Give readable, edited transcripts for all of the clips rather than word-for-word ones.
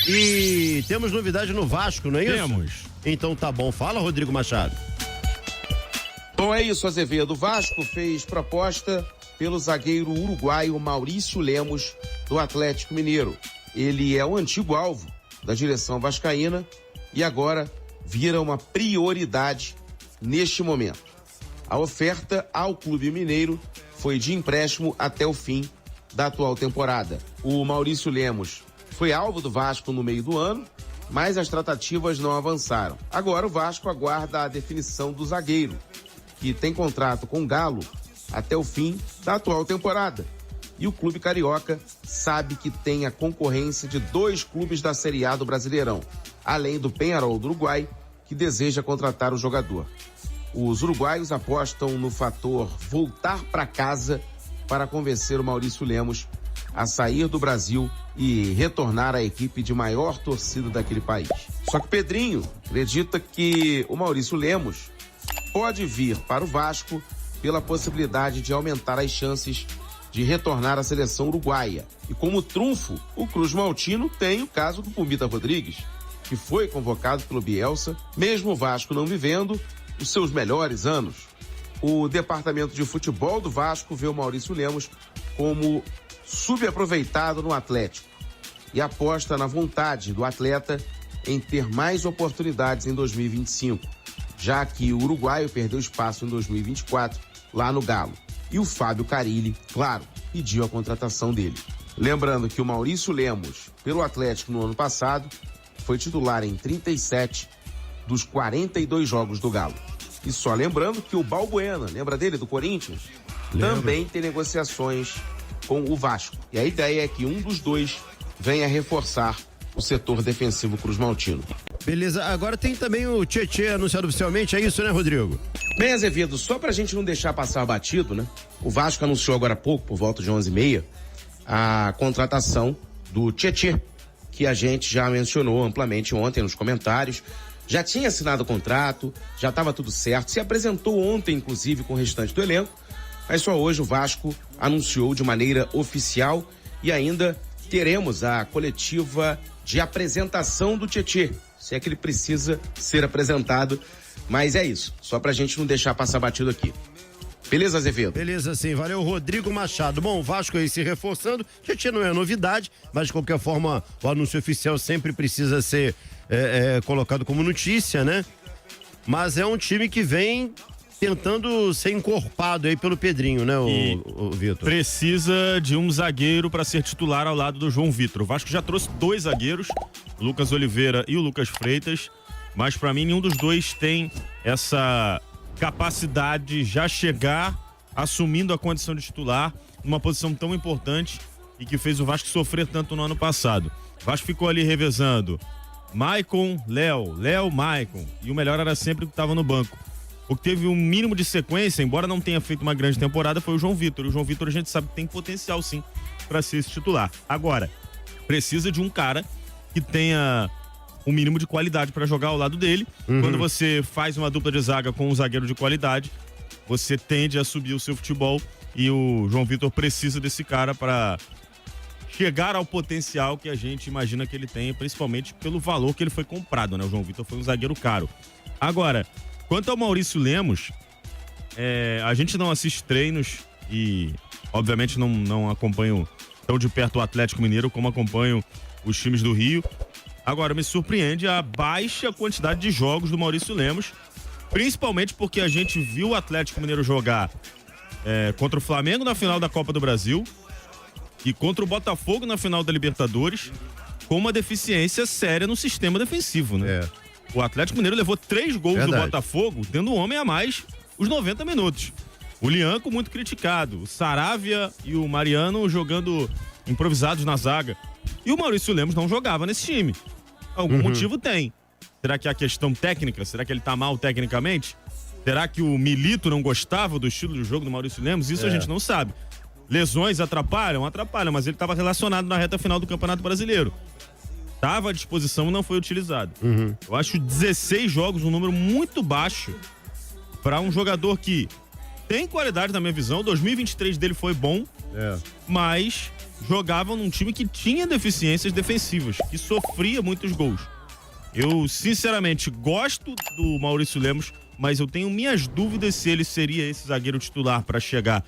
E temos novidade no Vasco, não é isso? Temos. Então tá bom. Fala, Rodrigo Machado. Bom, é isso, Azevedo. O Vasco fez proposta pelo zagueiro uruguaio Maurício Lemos, do Atlético Mineiro. Ele é o antigo alvo da direção vascaína e agora vira uma prioridade neste momento. A oferta ao clube mineiro foi de empréstimo até o fim da atual temporada. O Maurício Lemos foi alvo do Vasco no meio do ano, mas as tratativas não avançaram. Agora o Vasco aguarda a definição do zagueiro, que tem contrato com o Galo até o fim da atual temporada. E o clube carioca sabe que tem a concorrência de 2 clubes da Série A do Brasileirão, além do Peñarol do Uruguai, que deseja contratar o jogador. Os uruguaios apostam no fator voltar para casa para convencer o Maurício Lemos a sair do Brasil e retornar à equipe de maior torcida daquele país. Só que Pedrinho acredita que o Maurício Lemos pode vir para o Vasco pela possibilidade de aumentar as chances de retornar à seleção uruguaia. E como trunfo, o Cruz Maltino tem o caso do Pumita Rodrigues, que foi convocado pelo Bielsa, mesmo o Vasco não vivendo os seus melhores anos. O departamento de futebol do Vasco vê o Maurício Lemos como subaproveitado no Atlético e aposta na vontade do atleta em ter mais oportunidades em 2025, já que o uruguaio perdeu espaço em 2024 lá no Galo. E o Fábio Carille, claro, pediu a contratação dele. Lembrando que o Maurício Lemos, pelo Atlético no ano passado, foi titular em 37 dos 42 jogos do Galo. E só lembrando que o Balbuena, lembra dele, do Corinthians? Lembra. Também tem negociações com o Vasco. E a ideia é que um dos dois venha reforçar o setor defensivo Cruz Maltino. Beleza, agora tem também o Tietê anunciado oficialmente, é isso, né, Rodrigo? Bem, Azevedo, só pra gente não deixar passar batido, né? O Vasco anunciou agora há pouco, por volta de 11h30, a contratação do Tietê, que a gente já mencionou amplamente ontem nos comentários. Já tinha assinado o contrato, já estava tudo certo, se apresentou ontem, inclusive, com o restante do elenco, mas só hoje o Vasco anunciou de maneira oficial e ainda teremos a coletiva de apresentação do Tietê, se é que ele precisa ser apresentado, mas é isso, só pra gente não deixar passar batido aqui. Beleza, Azevedo? Beleza, sim. Valeu, Rodrigo Machado. Bom, o Vasco aí se reforçando. Tietê não é novidade, mas de qualquer forma o anúncio oficial sempre precisa ser colocado como notícia, né? Mas é um time que vem tentando ser encorpado aí pelo Pedrinho, né, o Vitor? Precisa de um zagueiro para ser titular ao lado do João Vitor. O Vasco já trouxe 2 zagueiros, o Lucas Oliveira e o Lucas Freitas, mas para mim nenhum dos dois tem essa capacidade de já chegar assumindo a condição de titular numa posição tão importante e que fez o Vasco sofrer tanto no ano passado. O Vasco ficou ali revezando Maicon, Léo, Maicon, e o melhor era sempre o que estava no banco. O que teve um mínimo de sequência, embora não tenha feito uma grande temporada, foi o João Vitor. E o João Vitor a gente sabe que tem potencial sim para ser esse titular. Agora, precisa de um cara que tenha um mínimo de qualidade para jogar ao lado dele. Quando você faz uma dupla de zaga com um zagueiro de qualidade, você tende a subir o seu futebol e o João Vitor precisa desse cara para chegar ao potencial que a gente imagina que ele tem, principalmente pelo valor que ele foi comprado, né? O João Vitor foi um zagueiro caro. Agora, quanto ao Maurício Lemos, a gente não assiste treinos e, obviamente, não acompanho tão de perto o Atlético Mineiro como acompanho os times do Rio. Agora, me surpreende a baixa quantidade de jogos do Maurício Lemos, principalmente porque a gente viu o Atlético Mineiro jogar contra o Flamengo na final da Copa do Brasil e contra o Botafogo na final da Libertadores, com uma deficiência séria no sistema defensivo, né? O Atlético Mineiro levou 3 gols do Botafogo, tendo um homem a mais os 90 minutos. O Lianco muito criticado, o Saravia e o Mariano jogando improvisados na zaga. E o Maurício Lemos não jogava nesse time. Algum motivo tem. Será que é a questão técnica? Será que ele tá mal tecnicamente? Será que o Milito não gostava do estilo de jogo do Maurício Lemos? Isso a gente não sabe. Lesões atrapalham? Atrapalham, mas ele estava relacionado na reta final do Campeonato Brasileiro. Estava à disposição e não foi utilizado. Eu acho 16 jogos um número muito baixo para um jogador que tem qualidade na minha visão. 2023 dele foi bom, mas jogavam num time que tinha deficiências defensivas, que sofria muitos gols. Eu, sinceramente, gosto do Maurício Lemos, mas eu tenho minhas dúvidas se ele seria esse zagueiro titular para jogar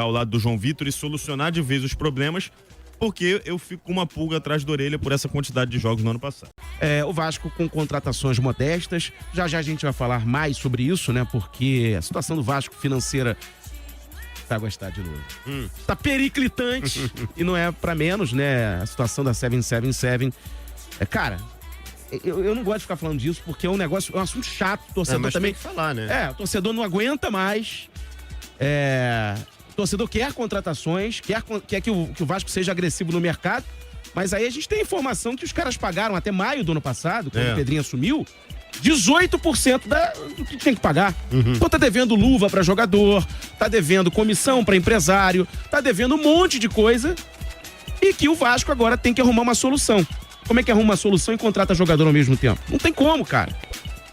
ao lado do João Vitor e solucionar de vez os problemas, porque eu fico com uma pulga atrás da orelha por essa quantidade de jogos no ano passado. O Vasco com contratações modestas, já a gente vai falar mais sobre isso, né? Porque a situação do Vasco financeira vai gostar de novo. Tá periclitante e não é pra menos, né? A situação da 777. Cara, eu não gosto de ficar falando disso porque é um assunto chato. O torcedor mas também tem que falar, né? o torcedor não aguenta mais. O torcedor quer contratações, quer que o Vasco seja agressivo no mercado, mas aí a gente tem informação que os caras pagaram até maio do ano passado, quando o Pedrinho assumiu, 18% do que tinha que pagar. Então tá devendo luva pra jogador, tá devendo comissão pra empresário, tá devendo um monte de coisa e que o Vasco agora tem que arrumar uma solução. Como é que arruma uma solução e contrata jogador ao mesmo tempo? Não tem como, cara.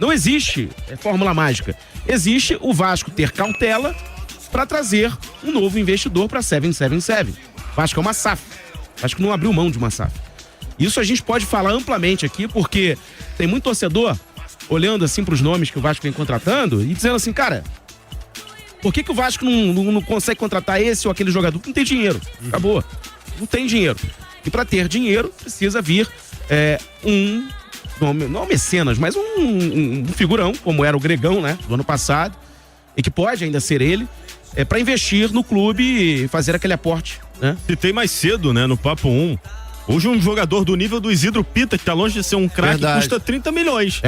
Não existe fórmula mágica. Existe o Vasco ter cautela para trazer um novo investidor para 777. Vasco é uma SAF. Vasco não abriu mão de uma SAF. Isso a gente pode falar amplamente aqui, porque tem muito torcedor olhando assim para os nomes que o Vasco vem contratando e dizendo assim, cara, por que o Vasco não consegue contratar esse ou aquele jogador? Não tem dinheiro. Acabou. Não tem dinheiro. E para ter dinheiro, precisa vir não mecenas, mas um figurão, como era o Gregão, né, do ano passado, e que pode ainda ser ele, para investir no clube e fazer aquele aporte, né? Citei mais cedo, né, no Papo 1. Hoje um jogador do nível do Isidro Pita, que tá longe de ser um craque, custa 30 milhões.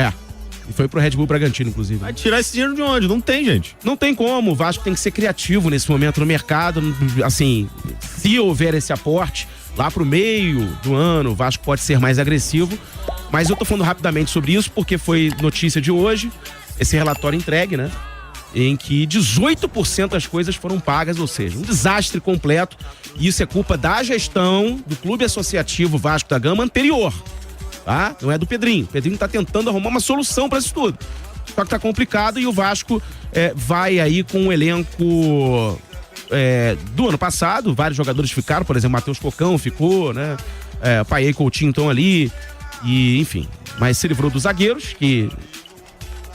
E foi pro Red Bull Bragantino, inclusive. Vai tirar esse dinheiro de onde? Não tem, gente. Não tem como. O Vasco tem que ser criativo nesse momento no mercado. Assim, se houver esse aporte, lá pro meio do ano, o Vasco pode ser mais agressivo. Mas eu tô falando rapidamente sobre isso, porque foi notícia de hoje, esse relatório entregue, né? Em que 18% das coisas foram pagas, ou seja, um desastre completo. E isso é culpa da gestão do Clube Associativo Vasco da Gama anterior, tá? Não é do Pedrinho. O Pedrinho tá tentando arrumar uma solução para isso tudo. Só que tá complicado e o Vasco vai aí com um elenco do ano passado. Vários jogadores ficaram, por exemplo, Matheus Cocão ficou, né? Paê e Coutinho estão ali. E, enfim, mas se livrou dos zagueiros, que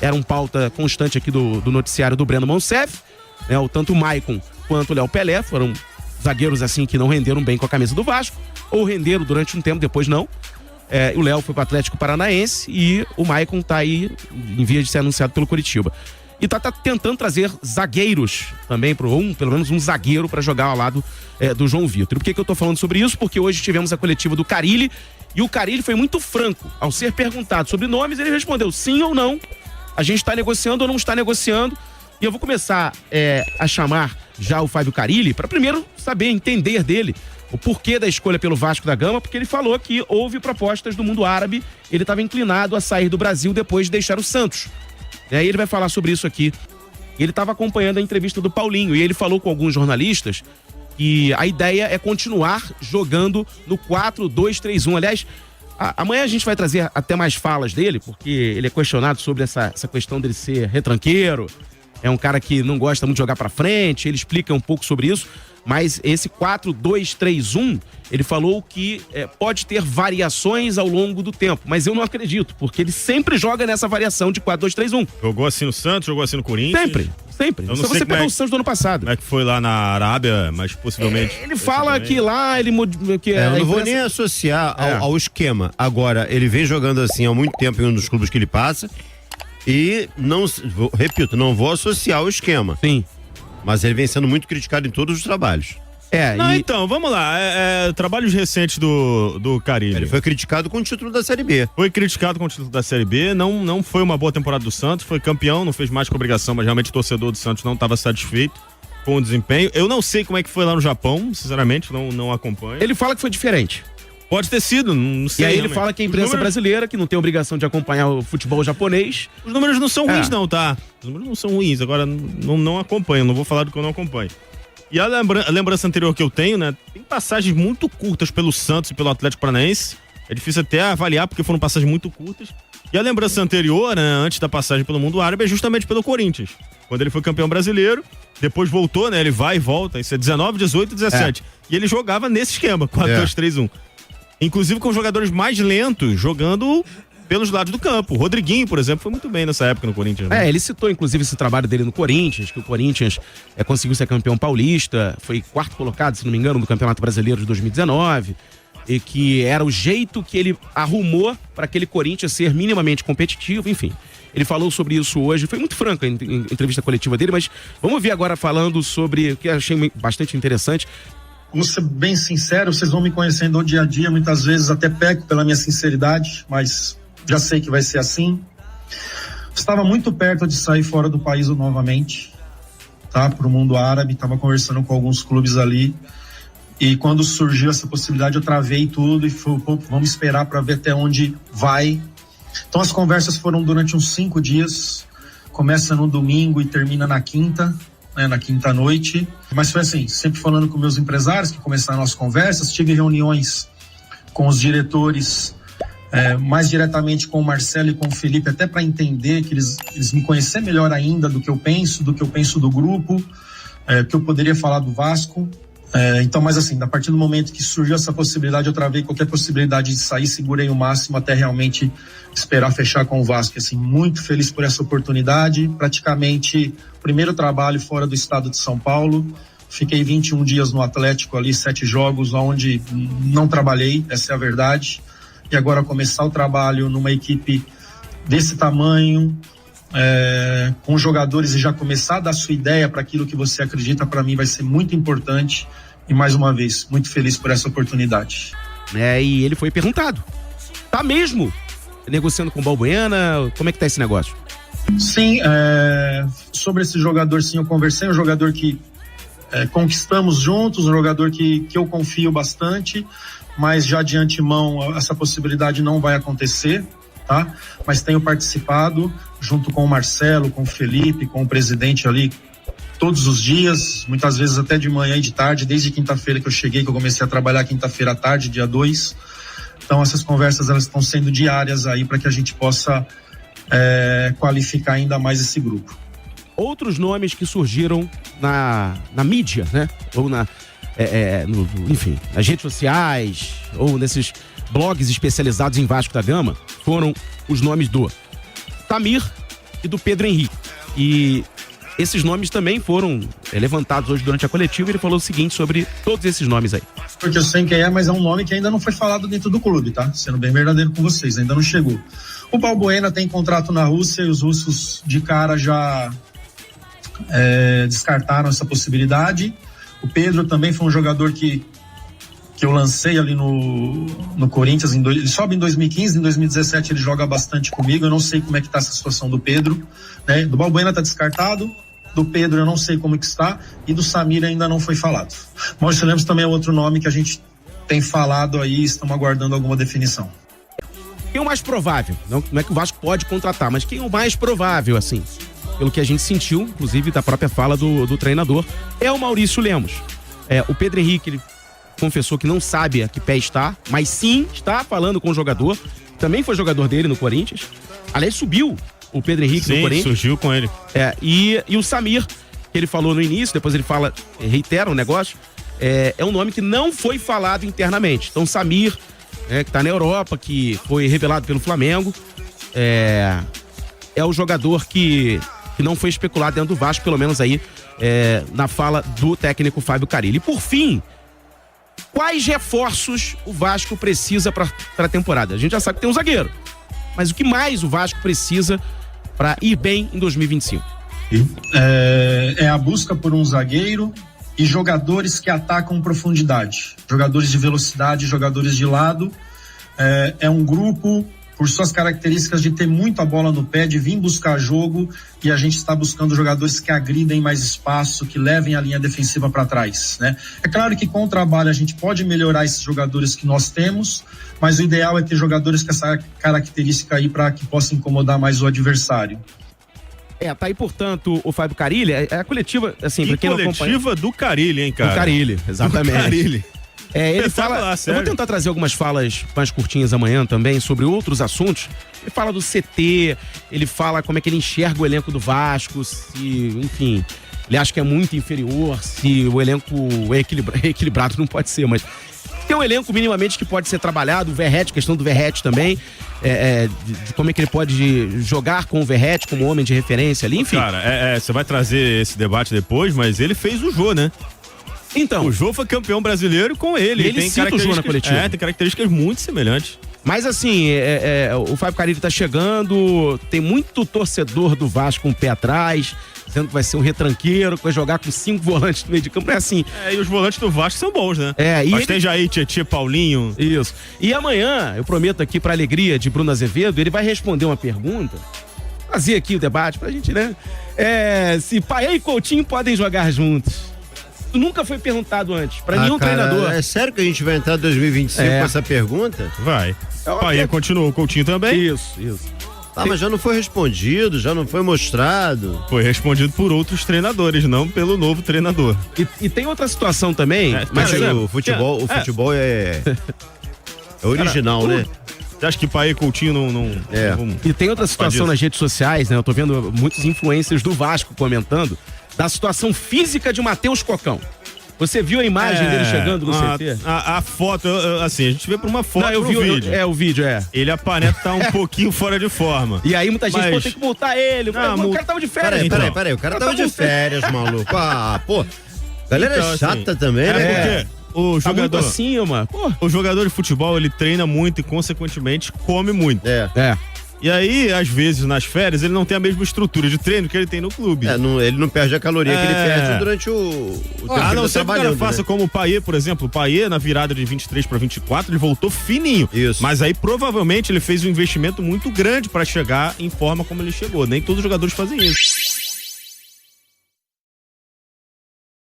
era um pauta constante aqui do noticiário do Breno Monsef, né? Tanto o Maicon quanto o Léo Pelé foram zagueiros assim que não renderam bem com a camisa do Vasco, ou renderam durante um tempo, depois não. O Léo foi pro Atlético Paranaense e o Maicon tá aí em via de ser anunciado pelo Coritiba. E tá tentando trazer zagueiros também, pelo menos um zagueiro para jogar ao lado do João Vitor. E por que eu tô falando sobre isso? Porque hoje tivemos a coletiva do Carille e o Carille foi muito franco. Ao ser perguntado sobre nomes, ele respondeu sim ou não. A gente está negociando ou não está negociando. E eu vou começar a chamar já o Fábio Carille para primeiro saber, entender dele o porquê da escolha pelo Vasco da Gama, porque ele falou que houve propostas do mundo árabe, ele estava inclinado a sair do Brasil depois de deixar o Santos. E aí ele vai falar sobre isso aqui. Ele estava acompanhando a entrevista do Paulinho e ele falou com alguns jornalistas que a ideia é continuar jogando no 4-2-3-1. Aliás, amanhã a gente vai trazer até mais falas dele, porque ele é questionado sobre essa questão dele ser retranqueiro. É um cara que não gosta muito de jogar pra frente, ele explica um pouco sobre isso. Mas esse 4-2-3-1, ele falou que pode ter variações ao longo do tempo. Mas eu não acredito, porque ele sempre joga nessa variação de 4-2-3-1. Jogou assim no Santos, jogou assim no Corinthians. Sempre. Só você pegar o Santos do ano passado. Como é que foi lá na Arábia, mas possivelmente... Ele fala que lá ele... eu não vou nem associar ao esquema. Agora, ele vem jogando assim há muito tempo em um dos clubes que ele passa e repito, não vou associar ao esquema. Sim. Mas ele vem sendo muito criticado em todos os trabalhos. Então, vamos lá. Trabalhos recentes do Carille. Ele foi criticado com o título da Série B. Foi criticado com o título da Série B. Não foi uma boa temporada do Santos. Foi campeão, não fez mais que obrigação, mas realmente o torcedor do Santos não estava satisfeito com o desempenho. Eu não sei como é que foi lá no Japão, sinceramente, não acompanho. Ele fala que foi diferente. Pode ter sido, não sei. E aí ele fala que a imprensa brasileira, que não tem obrigação de acompanhar o futebol japonês... Os números não são ruins não, tá? Os números não são ruins, agora não acompanho, não vou falar do que eu não acompanho. E a lembrança anterior que eu tenho, né? Tem passagens muito curtas pelo Santos e pelo Atlético Paranaense. É difícil até avaliar, porque foram passagens muito curtas. E a lembrança anterior, né, antes da passagem pelo mundo árabe, é justamente pelo Corinthians. Quando ele foi campeão brasileiro, depois voltou, né? Ele vai e volta, isso é 19, 18 e 17. E ele jogava nesse esquema, 4-2-3-1. Inclusive com jogadores mais lentos, jogando pelos lados do campo. O Rodriguinho, por exemplo, foi muito bem nessa época no Corinthians. Né? Ele citou, inclusive, esse trabalho dele no Corinthians, que o Corinthians conseguiu ser campeão paulista, foi quarto colocado, se não me engano, no Campeonato Brasileiro de 2019, e que era o jeito que ele arrumou para aquele Corinthians ser minimamente competitivo, enfim. Ele falou sobre isso hoje, foi muito franco a entrevista coletiva dele, mas vamos ver agora falando sobre o que eu achei bastante interessante. Vou ser bem sincero, vocês vão me conhecendo no dia a dia, muitas vezes até peco pela minha sinceridade, mas já sei que vai ser assim. Estava muito perto de sair fora do país novamente, tá? Para o mundo árabe, estava conversando com alguns clubes ali, e quando surgiu essa possibilidade eu travei tudo e falei, pô, vamos esperar para ver até onde vai. Então as conversas foram durante uns 5 dias, começa no domingo e termina na quinta, né, na quinta noite, mas foi assim, sempre falando com meus empresários que começaram as conversas, tive reuniões com os diretores, mais diretamente com o Marcelo e com o Felipe, até para entender, que eles me conhecerem melhor ainda do que eu penso do grupo, que eu poderia falar do Vasco. Então, mas assim, a partir do momento que surgiu essa possibilidade, eu travei qualquer possibilidade de sair, segurei o máximo até realmente esperar fechar com o Vasco. Assim, muito feliz por essa oportunidade, praticamente primeiro trabalho fora do estado de São Paulo, fiquei 21 dias no Atlético ali, 7 jogos, onde não trabalhei, essa é a verdade, e agora começar o trabalho numa equipe desse tamanho, com jogadores, e já começar a dar sua ideia para aquilo que você acredita, para mim vai ser muito importante, e mais uma vez, muito feliz por essa oportunidade. E ele foi perguntado, tá mesmo negociando com o Balbuena? Como é que tá esse negócio? Sim, sobre esse jogador, sim, eu conversei, um jogador que conquistamos juntos, um jogador que eu confio bastante, mas já de antemão essa possibilidade não vai acontecer, tá? Mas tenho participado junto com o Marcelo, com o Felipe, com o presidente ali todos os dias, muitas vezes até de manhã e de tarde, desde quinta-feira que eu cheguei, que eu comecei a trabalhar quinta-feira à tarde, dia 2. Então essas conversas elas estão sendo diárias aí para que a gente possa qualificar ainda mais esse grupo. Outros nomes que surgiram na mídia, né? Ou enfim, nas redes sociais, ou nesses blogs especializados em Vasco da Gama, foram os nomes do Samir e do Pedro Henrique. E esses nomes também foram levantados hoje durante a coletiva, e ele falou o seguinte sobre todos esses nomes aí. Porque eu sei quem é, mas é um nome que ainda não foi falado dentro do clube, tá? Sendo bem verdadeiro com vocês, ainda não chegou. O Balbuena tem contrato na Rússia e os russos de cara já descartaram essa possibilidade. O Pedro também foi um jogador que eu lancei ali no Corinthians, ele sobe em 2015, em 2017 ele joga bastante comigo, eu não sei como é que tá essa situação do Pedro, né? Do Balbuena tá descartado, do Pedro eu não sei como que está, e do Samir ainda não foi falado. Maurício Lemos também é outro nome que a gente tem falado aí, estamos aguardando alguma definição. Quem é o mais provável? Não é que o Vasco pode contratar, mas quem é o mais provável, assim, pelo que a gente sentiu, inclusive da própria fala do treinador, é o Maurício Lemos. O Pedro Henrique, ele confessou que não sabe a que pé está, mas sim está falando com o jogador, também foi jogador dele no Corinthians. Aliás, subiu o Pedro Henrique no Corinthians. Surgiu com ele. E o Samir, que ele falou no início, depois ele reitera o negócio, é um nome que não foi falado internamente. Então, Samir, que está na Europa, que foi revelado pelo Flamengo, é o jogador que não foi especulado dentro do Vasco, pelo menos aí na fala do técnico Fábio Carilli. E por fim, quais reforços o Vasco precisa para a temporada? A gente já sabe que tem um zagueiro, mas o que mais o Vasco precisa para ir bem em 2025? É a busca por um zagueiro e jogadores que atacam profundidade, jogadores de velocidade, jogadores de lado. É um grupo, por suas características de ter muito a bola no pé, de vir buscar jogo, e a gente está buscando jogadores que agridem mais espaço, que levem a linha defensiva para trás, né? É claro que com o trabalho a gente pode melhorar esses jogadores que nós temos, mas o ideal é ter jogadores com essa característica aí para que possa incomodar mais o adversário. Tá aí, portanto, o Fábio Carilli, a coletiva, assim, pra quem não acompanha... coletiva do Carilli, hein, cara? Do Carilli, exatamente. Do Carilli. Ele fala. Eu vou tentar trazer algumas falas mais curtinhas amanhã também sobre outros assuntos. Ele fala do CT, ele fala como é que ele enxerga o elenco do Vasco, se, enfim, ele acha que é muito inferior, se o elenco é equilibrado, não pode ser, mas tem um elenco minimamente que pode ser trabalhado, o Verratti, questão do Verratti também, de como é que ele pode jogar com o Verratti como homem de referência ali, enfim. Cara, você vai trazer esse debate depois, mas ele fez o Jô, né? Então. O Jô foi campeão brasileiro com ele. Ele tem cita o Jô na coletiva. Tem características muito semelhantes. Mas assim, o Fábio Carille tá chegando, tem muito torcedor do Vasco com o pé atrás, dizendo que vai ser um retranqueiro, que vai jogar com 5 volantes no meio de campo, é assim. E os volantes do Vasco são bons, né? Mas tem Jair, Tietê, Paulinho. Isso. E amanhã, eu prometo aqui pra alegria de Bruno Azevedo, ele vai responder uma pergunta, fazer aqui o debate pra gente, né? Se Paê e Coutinho podem jogar juntos. Nunca foi perguntado antes, pra nenhum treinador. É sério que a gente vai entrar em 2025 com essa pergunta? Vai. Paê continuou, o Coutinho também? Isso. Mas já não foi respondido, já não foi mostrado. Foi respondido por outros treinadores, não pelo novo treinador. E tem outra situação também. Mas o futebol é original, né? Você acha que Paê e Coutinho não... E tem outra situação nas redes sociais, né? Eu tô vendo muitos influencers do Vasco comentando da situação física de Matheus Cocão. Você viu a imagem dele chegando no CT? A foto, assim, a gente vê por uma foto. Não, eu vi vídeo. o vídeo, Ele aparenta estar um pouquinho fora de forma. E aí muita gente, tem que multar ele. O cara tava de férias. Peraí, o cara tava de férias, maluco. Galera então, chata assim, também, né? Porque o jogador, tá muito acima. O jogador de futebol, ele treina muito e, consequentemente, come muito. E aí, às vezes, nas férias, ele não tem a mesma estrutura de treino que ele tem no clube. Ele não perde a caloria que ele perde durante o tempo que ele tá trabalhando. Faça como o Paê, por exemplo. O Paê, na virada de 23 para 24, ele voltou fininho. Isso. Mas aí, provavelmente, ele fez um investimento muito grande para chegar em forma como ele chegou. Nem todos os jogadores fazem isso.